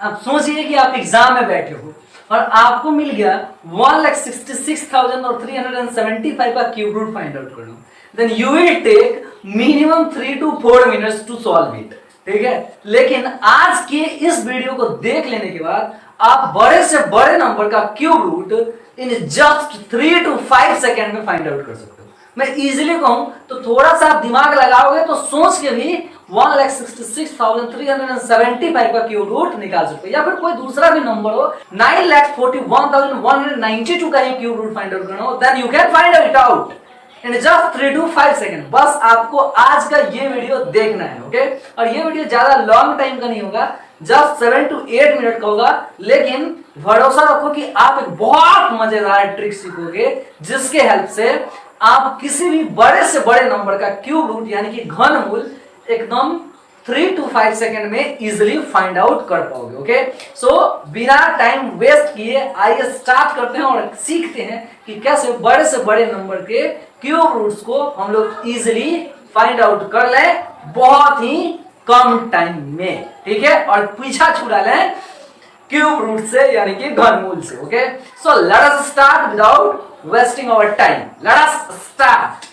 अब सोचिए कि आप एग्जाम में बैठे हो और आपको मिल गया 1,66,375 का क्यूब रूट फाइंड आउट करना, then you will take minimum 3 to 4 minutes to solve it. ठीक है, लेकिन आज के इस वीडियो को देख लेने के बाद आप बड़े से बड़े नंबर का cube root in just 3 to 5 second में फाइंड आउट कर सकते हो। मैं इजीली कहूं तो थोड़ा सा आप दिमाग लगाओगे तो सोच के भी 1,66,375 का क्यूब रूट निकाल सकते हो, या फिर कोई दूसरा भी नंबर हो 9,41,192 का ही क्यूब रूट फाइंड आउट करना हो, then you can find it out in just 3 to 5 second. बस आपको आज का ये वीडियो देखना है, ओके। और ये वीडियो ज्यादा लॉन्ग टाइम का नहीं होगा, जस्ट 7 to 8 मिनट का होगा, लेकिन भरोसा रखो कि आप एक बहुत मजेदार ट्रिक सीखोगे जिसके हेल्प से आप किसी भी बड़े से बड़े नंबर का क्यूब रूट यानी कि घनमूल एकदम 3 to 5 सेकेंड में इजिली फाइंड आउट कर पाओगे, ओके। सो बिना टाइम वेस्ट किए आइए स्टार्ट करते हैं और सीखते हैं कि कैसे बड़े से बड़े नंबर के क्यूब रूट्स को हम लोग इजिली फाइंड आउट कर लें बहुत ही कम टाइम में, ठीक है, और पीछा छुड़ा लें क्यूब रूट से यानी कि घनमूल से, okay. So let us start without wasting our time, let us start.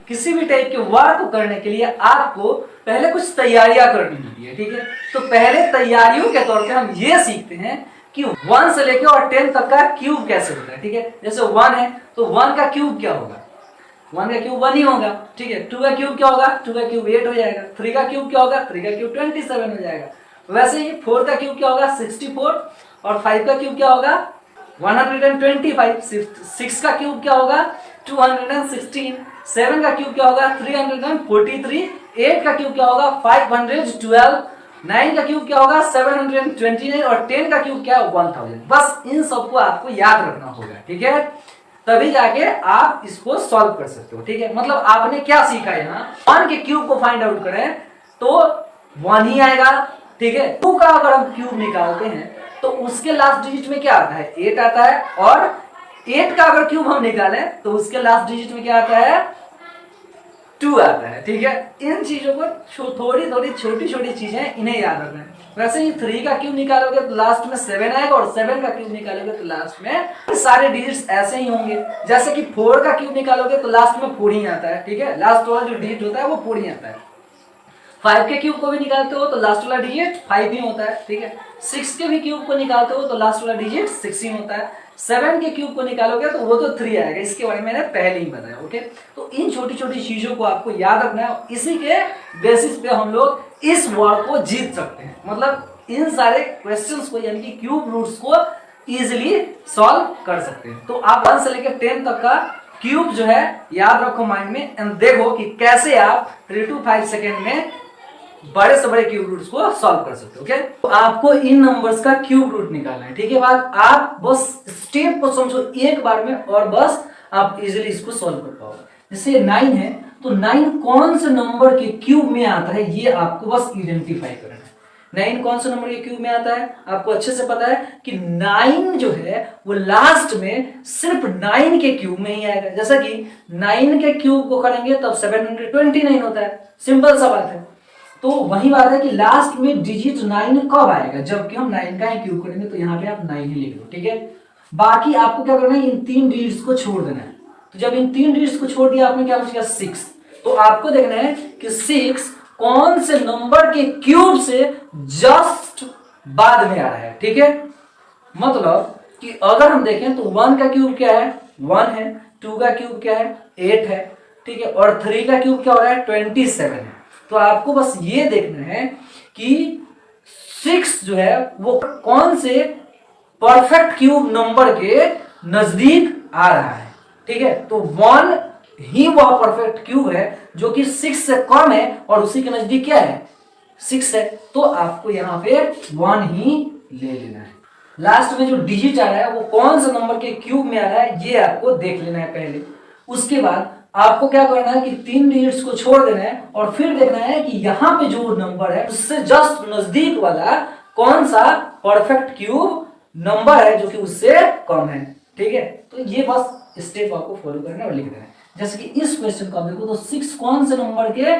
किसी भी टाइप के वर्क को करने के लिए आपको पहले कुछ तैयारियां करनी होती है, ठीक है। तो पहले तैयारियों के तौर पे हम ये सीखते हैं कि 1 से लेकर और 10 तक का क्यूब कैसे होता है, ठीक है। जैसे 1 है तो 1 का क्यूब क्या होगा, 1 का क्यूब 1 ही होगा, ठीक है। 2 का क्यूब क्या होगा, 2 का क्यूब 8 हो जाएगा। 3 का क्यूब क्या होगा, 3 का क्यूब 27 हो जाएगा। वैसे ही 4 का क्यूब क्या होगा, 64, और 5 का क्यूब क्या होगा, 125। 6 का क्यूब क्या होगा, 216। 7 का क्यूब क्या होगा, 343। 8 का क्यूब क्या होगा, 512। 9 का क्यूब क्या होगा, 729, और 10 का क्यूब क्या है, 1000। बस इन सबको आपको याद रखना होगा, ठीक है, तभी जाके आप इसको सॉल्व कर सकते हो, ठीक है। मतलब आपने क्या सीखा यहाँ, 1 के क्यूब को फाइंड आउट करें तो 1 ही आएगा, ठीक है। 2 का अगर हम क्यूब निकालते हैं तो उसके लास्ट डिजिट में क्या आता है, 8 आता है, और 8 का अगर क्यूब हम निकालें तो उसके लास्ट डिजिट में क्या आता है, 2 आता है, ठीक है। इन चीजों को थोड़ी थोड़ी छोटी छोटी चीजें इन्हें याद रखना है। वैसे ही 3 का क्यूब निकालोगे तो लास्ट में 7 आएगा, और 7 का क्यूब निकालोगे तो लास्ट में सारे डिजिट्स ऐसे ही होंगे। जैसे कि 4 का क्यूब निकालोगे तो लास्ट में 4 ही आता है, ठीक है, लास्ट वाला जो डिजिट होता है वो 4 ही आता है। 5 के क्यूब को भी निकालते हो तो लास्ट वाला डिजिट 5 ही होता है, ठीक है। 6 के भी क्यूब को निकालते हो तो लास्ट वाला डिजिट 6 ही होता है। 7 के क्यूब को निकालोगे तो वो तो 3 आएगा, इसके बारे में मैंने पहले ही बताया, ओके। तो इन छोटी छोटी चीजों को आपको याद रखना है, इसी के बेसिस पे हम लोग इस वर्ड को जीत सकते हैं। मतलब इन सारे क्वेश्चंस को यानी कि क्यूब रूट्स को इजिली सॉल्व कर सकते हैं। तो आप 1 से लेकर 10 तक का क्यूब जो है याद रखो माइंड में, एंड देखो कि कैसे आप 3 to 5 सेकेंड में बड़े से बड़े क्यूब रूट्स को सॉल्व कर सकते हो, ओके। तो आपको इन नंबर्स का क्यूब रूट निकालना है, ठीक है। बाद आप बस स्टेप को समझो एक बार में और बस आप इजीली इसको सॉल्व कर पाओगे। जैसे 9 है तो 9 कौन से नंबर के क्यूब में आता है ये आपको बस आइडेंटिफाई करना है। 9 कौन से नंबर के क्यूब में आता है, आपको अच्छे से पता है कि 9 जो है वो लास्ट में सिर्फ 9 के क्यूब में ही आएगा। जैसा कि 9 के क्यूब को करेंगे तब 729 होता है, सिंपल सा बात है। तो वही बात है कि लास्ट में डिजिट 9 कब आएगा, जबकि हम 9 का ही क्यूब करेंगे, तो यहाँ पे आप 9 ही लिख दो, ठीक है। बाकी आपको क्या करना है, इन 3 डिजिट्स को छोड़ देना है। तो जब इन 3 डिजिट्स को छोड़ दिया आपने, क्या बच गया, 6। तो आपको देखना है कि 6 कौन से नंबर के क्यूब से जस्ट बाद में आ रहा है, ठीक है। मतलब कि अगर हम देखें तो 1 का क्यूब क्या है, 1 है। 2 का क्यूब क्या है, 8 है, ठीक है। और 3 का क्यूब क्या हो रहा है, 27 है। तो आपको बस ये देखना है कि 6 जो है वो कौन से परफेक्ट क्यूब नंबर के नजदीक आ रहा है, ठीक है। तो 1 ही वह परफेक्ट क्यूब है जो कि 6 से कम है और उसी के नजदीक क्या है, 6 है। तो आपको यहाँ पे 1 ही ले लेना है। लास्ट में जो डिजिट आ रहा है वो कौन से नंबर के क्यूब में आ रहा है ये आपको देख लेना है पहले। उसके बाद आपको क्या करना है कि 3 डिजिट्स को छोड़ देना है और फिर देखना है कि यहाँ पे जो नंबर है उससे जस्ट नजदीक वाला कौन सा परफेक्ट क्यूब नंबर है जो कि उससे कम है, ठीक है। तो ये बस स्टेप आपको फॉलो करना है और लिख देना है। जैसे कि इस क्वेश्चन को आप देखो तो 6 कौन से नंबर के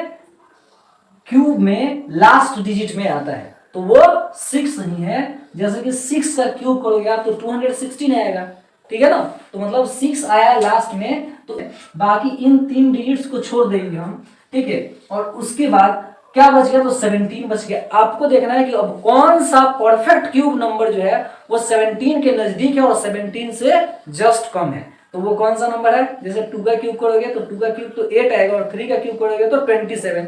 क्यूब में लास्ट डिजिट में आता है, तो वो 6 नहीं है। जैसे कि 6 का क्यूब करोगे आप तो 216 आएगा, ठीक है ना। तो मतलब 6 आया लास्ट में, तो बाकी इन 3 डिजिट्स को छोड़ देंगे हम, ठीक है। और उसके बाद क्या बच गया, तो 17 बच गया। आपको देखना है कि अब कौन सा परफेक्ट क्यूब नंबर जो है वो 17 के नजदीक है और 17 से जस्ट कम है। तो वो कौन सा नंबर है, जैसे 2 का क्यूब करोगे तो 2 का क्यूब तो 8 आएगा, और 3 का क्यूब करोगे तो 27।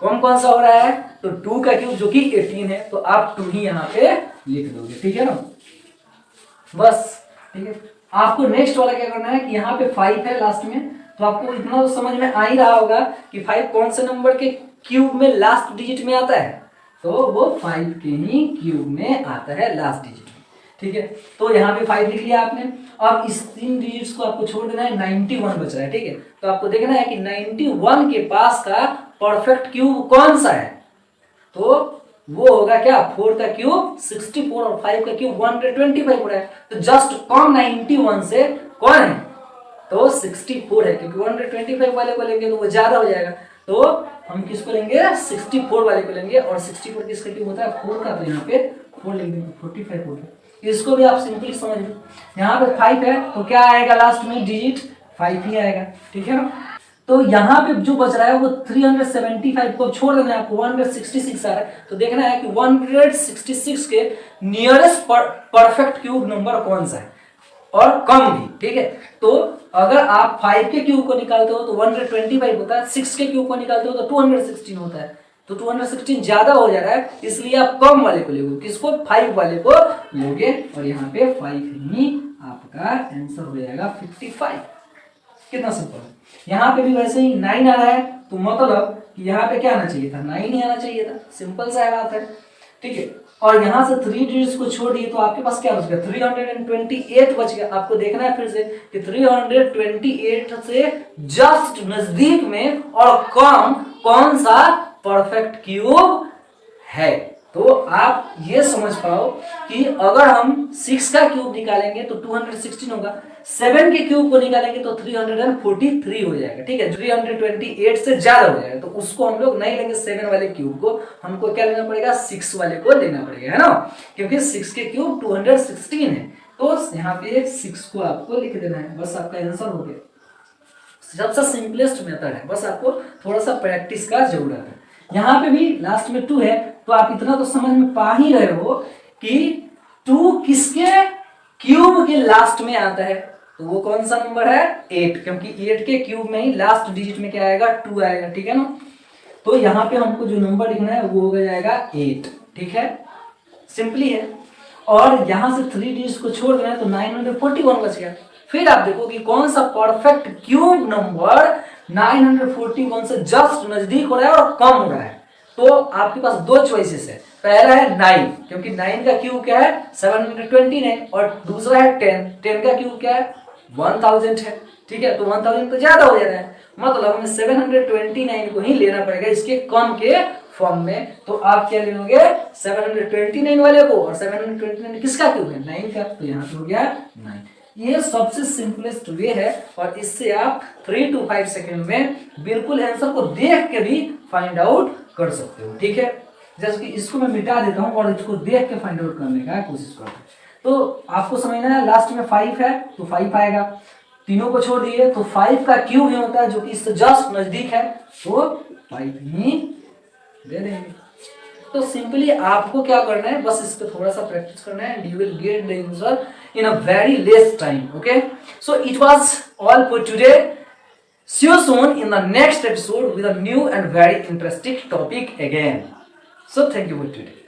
कौन सा हो रहा है, तो 2 का क्यूब जो कि 18 है, तो आप 2 ही यहाँ पे लिख दोगे, ठीक है ना, बस, ठीक है। आपको नेक्स्ट वाला क्या करना है कि यहाँ पे 5 है लास्ट में, तो आपको इतना तो समझ में आ ही रहा होगा कि 5 कौन से नंबर के क्यूब में लास्ट डिजिट में आता है, तो वो 5 के ही क्यूब में आता है लास्ट डिजिट में, ठीक है। तो यहाँ पे 5 लिख लिया आपने। अब इस 3 डिजिट्स को आपको छोड़ देना है, 91 बच रहा है, ठीक है। तो आपको देखना है कि 91 के पास का परफेक्ट क्यूब कौन सा है, तो वो होगा क्या, 4 का क्यूब 64 और 5 का क्यूब 125 हो रहा है। तो जस्ट कम 91 से कौन है, तो 64 है, क्योंकि 125 वाले को लेंगे तो वो ज्यादा हो जाएगा, तो हम किसको लेंगे, 64 वाले को लेंगे। और 64 किसका क्यूब होता है, 4 का, तो यहाँ पे 4 लेंगे, 45 होता है। इसको भी आप सिंपली समझ लो, यहाँ पे 5 है तो क्या आएगा लास्ट में डिजिट, 5 ही आएगा, ठीक है ना। तो यहाँ पे जो बच रहा है वो 375 को छोड़ देना है आपको, 166 आ रहा है। तो देखना है कि 166 के नियरेस्ट परफेक्ट क्यूब नंबर कौन सा है, और कम भी, ठीक है। तो अगर आप 5 के क्यूब को निकालते हो तो 125 होता है, 6 के क्यूब को निकालते हो तो 216 होता है। तो 216 ज्यादा हो जा रहा है, इसलिए आप कम वाले को लोगे, किसको, 5 वाले को लोगे। और यहाँ पे 5 ही आपका आंसर हो जाएगा 55। कितना सिंपल है। यहाँ पे भी वैसे ही 9 आ रहा है, तो मतलब कि यहाँ पे क्या आना चाहिए था, 9 ही आना चाहिए था, सिंपल सा बात है, ठीक है। और यहाँ से 3 डिजिट्स को छोड़ दिए तो आपके पास क्या बच गया, 328 बच गया। आपको देखना है फिर से कि 328 से जस्ट नजदीक में और कम कौन सा परफेक्ट क्यूब है। तो आप ये समझ पाओ कि अगर हम 6 का क्यूब निकालेंगे तो 216 होगा, 7 के क्यूब को निकालेंगे तो 343 हो जाएगा, ठीक है। 328 से ज्यादा हो जाएगा, तो उसको हम लोग नहीं लेंगे 7 वाले क्यूब को, हमको क्या लेना पड़ेगा, 6 वाले को लेना पड़ेगा, है ना, क्योंकि 6 के क्यूब 216 है। तो यहाँ पे 6 को आपको लिख देना है, बस आपका आंसर हो गया। सबसे सिंपलेस्ट मेथड है, बस आपको थोड़ा सा प्रैक्टिस का जरूरत है। यहाँ पे भी लास्ट में 2 है, तो आप इतना तो समझ में पा ही रहे हो कि 2 किसके क्यूब के लास्ट में आता है, तो वो कौन सा नंबर है, 8, क्योंकि 8 के क्यूब में ही लास्ट डिजिट में क्या आएगा, 2 आएगा, ठीक है ना। तो यहाँ पे हमको जो नंबर लिखना है वो हो जाएगा 8, ठीक है, सिंपली है। और यहाँ से 3 डिजिट को छोड़ देना है तो 941 बच गया। फिर आप देखो कि कौन सा परफेक्ट क्यूब नंबर 941 से जस्ट नजदीक हो रहा है और कम हो रहा है। तो आपके पास 2 चॉइसेस है, पहला है 9, क्योंकि 9 का क्यूब क्या है, 729, और दूसरा है 10 का क्यूब क्या है, 1000 है, ठीक है। तो 1000 तो ज्यादा हो जा रहा है, मतलब हमें 729 को ही लेना पड़ेगा इसके कम के फॉर्म में। तो आप क्या लोगे, 729 वाले को, और 729 किसका क्यूब है, 9 का, तो यहाँ पे हो गया 9। ये सबसे सिंपलेस्ट वे है, और इससे आप 3 to 5 सेकेंड में बिल्कुल आंसर को देख के भी फाइंड आउट कर सकते हो, ठीक है। जैसे कि इसको मैं मिटा देता हूँ और इसको देख के फाइंड आउट करने का कोशिश करता हूँ। तो आपको समझना है, लास्ट में 5 है तो 5 आएगा, तीनों को छोड़ दिए तो 5 का क्यूब ही होता है जो कि इससे जस्ट नजदीक है, तो 5 ही दे देंगे। तो सिंपली आपको क्या करना है, बस इस पे थोड़ा सा प्रैक्टिस करना है, and you will get the answer in a very less time. Okay, so it was all for today. See you soon in the next episode with a new and very interesting topic again. So thank you for today.